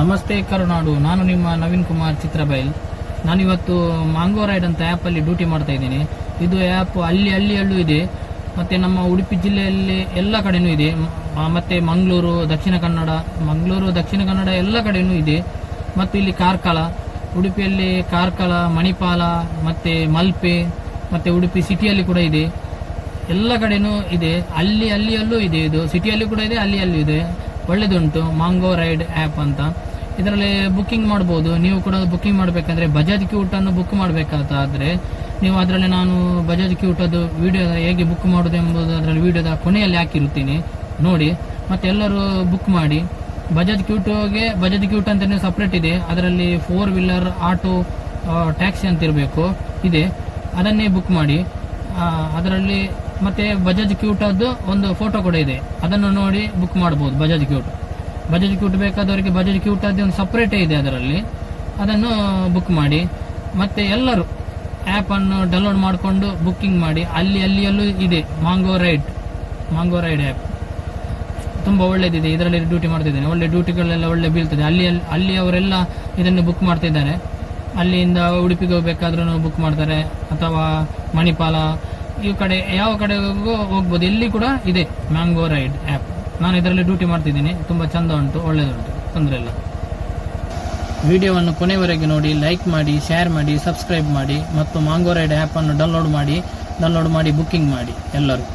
ನಮಸ್ತೆ ಕರುನಾಡು. ನಾನು ನಿಮ್ಮ ನವೀನ್ ಕುಮಾರ್ ಚಿತ್ರಬೈಲ್. ನಾನಿವತ್ತು ಮಾಂಗೋ ರೈಡ್ ಅಂತ ಆ್ಯಪಲ್ಲಿ ಡ್ಯೂಟಿ ಮಾಡ್ತಾ ಇದ್ದೀನಿ. ಇದು ಆ್ಯಪ್ ಹಳ್ಳಿಯಲ್ಲೂ ಇದೆ, ಮತ್ತು ನಮ್ಮ ಉಡುಪಿ ಜಿಲ್ಲೆಯಲ್ಲಿ ಎಲ್ಲ ಕಡೆನೂ ಇದೆ, ಮತ್ತು ಮಂಗಳೂರು ದಕ್ಷಿಣ ಕನ್ನಡ ಎಲ್ಲ ಕಡೆನೂ ಇದೆ. ಮತ್ತು ಇಲ್ಲಿ ಕಾರ್ಕಳ, ಉಡುಪಿಯಲ್ಲಿ ಕಾರ್ಕಳ, ಮಣಿಪಾಲ, ಮತ್ತು ಮಲ್ಪೆ, ಮತ್ತು ಉಡುಪಿ ಸಿಟಿಯಲ್ಲಿ ಕೂಡ ಇದೆ. ಎಲ್ಲ ಕಡೆನೂ ಇದೆ. ಹಳ್ಳಿಯಲ್ಲೂ ಇದೆ, ಇದು ಸಿಟಿಯಲ್ಲಿ ಕೂಡ ಇದೆ, ಹಳ್ಳಿಯಲ್ಲೂ ಇದೆ. ಒಳ್ಳೆದುಂಟು ಮಾಂಗೋ ರೈಡ್ ಆ್ಯಪ್ ಅಂತ. ಇದರಲ್ಲಿ ಬುಕ್ಕಿಂಗ್ ಮಾಡ್ಬೋದು. ನೀವು ಕೂಡ ಬುಕ್ಕಿಂಗ್ ಮಾಡಬೇಕಂದ್ರೆ ಬಜಾಜ್ ಕ್ಯೂಟನ್ನು ಬುಕ್ ಮಾಡಬೇಕಾದ್ರೆ ನೀವು ಅದರಲ್ಲಿ, ನಾನು ಬಜಾಜ್ ಕ್ಯೂಟದು ವಿಡಿಯೋ ಹೇಗೆ ಬುಕ್ ಮಾಡೋದು ಎಂಬುದು ಅದರಲ್ಲಿ ವಿಡಿಯೋದ ಕೊನೆಯಲ್ಲಿ ಹಾಕಿರುತ್ತೀನಿ, ನೋಡಿ. ಮತ್ತು ಎಲ್ಲರೂ ಬುಕ್ ಮಾಡಿ. ಬಜಾಜ್ ಕ್ಯೂಟ್ ಅಂತಲೇ ಸಪ್ರೇಟ್ ಇದೆ. ಅದರಲ್ಲಿ 4 ವೀಲರ್, ಆಟೋ, ಟ್ಯಾಕ್ಸಿ ಅಂತ ಇರಬೇಕು ಇದೆ, ಅದನ್ನೇ ಬುಕ್ ಮಾಡಿ. ಅದರಲ್ಲಿ ಮತ್ತೆ ಬಜಾಜ್ ಕ್ಯೂಟದ್ದು ಒಂದು ಫೋಟೋ ಕೂಡ ಇದೆ, ಅದನ್ನು ನೋಡಿ ಬುಕ್ ಮಾಡ್ಬೋದು. ಬಜಾಜ್ ಕ್ಯೂಟ್ ಬೇಕಾದವರಿಗೆ ಬಜಾಜ್ ಕ್ಯೂಟದ್ದು ಒಂದು ಸಪ್ರೇಟೇ ಇದೆ, ಅದರಲ್ಲಿ ಅದನ್ನು ಬುಕ್ ಮಾಡಿ. ಮತ್ತೆ ಎಲ್ಲರೂ ಆ್ಯಪನ್ನು ಡೌನ್ಲೋಡ್ ಮಾಡಿಕೊಂಡು ಬುಕ್ಕಿಂಗ್ ಮಾಡಿ. ಹಳ್ಳಿಯಲ್ಲೂ ಇದೆ ಮಾಂಗೋ ರೈಡ್ ಆ್ಯಪ್. ತುಂಬ ಒಳ್ಳೇದಿದೆ. ಇದರಲ್ಲಿ ಡ್ಯೂಟಿ ಮಾಡ್ತಿದ್ದೇನೆ. ಒಳ್ಳೆ ಡ್ಯೂಟಿಗಳೆಲ್ಲ ಒಳ್ಳೆ ಬೀಳ್ತದೆ. ಅಲ್ಲಿಯವರೆಲ್ಲ ಇದನ್ನು ಬುಕ್ ಮಾಡ್ತಿದ್ದಾರೆ. ಅಲ್ಲಿಂದ ಉಡುಪಿಗೆ ಹೋಗ್ಬೇಕಾದ್ರೂ ಬುಕ್ ಮಾಡ್ತಾರೆ, ಅಥವಾ ಮಣಿಪಾಲ, ಈ ಕಡೆ ಯಾವ ಕಡೆಗೂ ಹೋಗ್ಬೋದು. ಇಲ್ಲಿ ಕೂಡ ಇದೆ ಮಾಂಗೋ ರೈಡ್ ಆ್ಯಪ್. ನಾನು ಇದರಲ್ಲಿ ಡ್ಯೂಟಿ ಮಾಡ್ತಿದ್ದೀನಿ. ತುಂಬ ಚಂದ ಉಂಟು, ಒಳ್ಳೆದುಂಟು, ತೊಂದರೆ ಇಲ್ಲ. ವಿಡಿಯೋವನ್ನು ಕೊನೆವರೆಗೆ ನೋಡಿ, ಲೈಕ್ ಮಾಡಿ, ಶೇರ್ ಮಾಡಿ, ಸಬ್ಸ್ಕ್ರೈಬ್ ಮಾಡಿ, ಮತ್ತು ಮಾಂಗೋ ರೈಡ್ ಆ್ಯಪನ್ನು ಡೌನ್ಲೋಡ್ ಮಾಡಿ ಬುಕ್ಕಿಂಗ್ ಮಾಡಿ ಎಲ್ಲರೂ.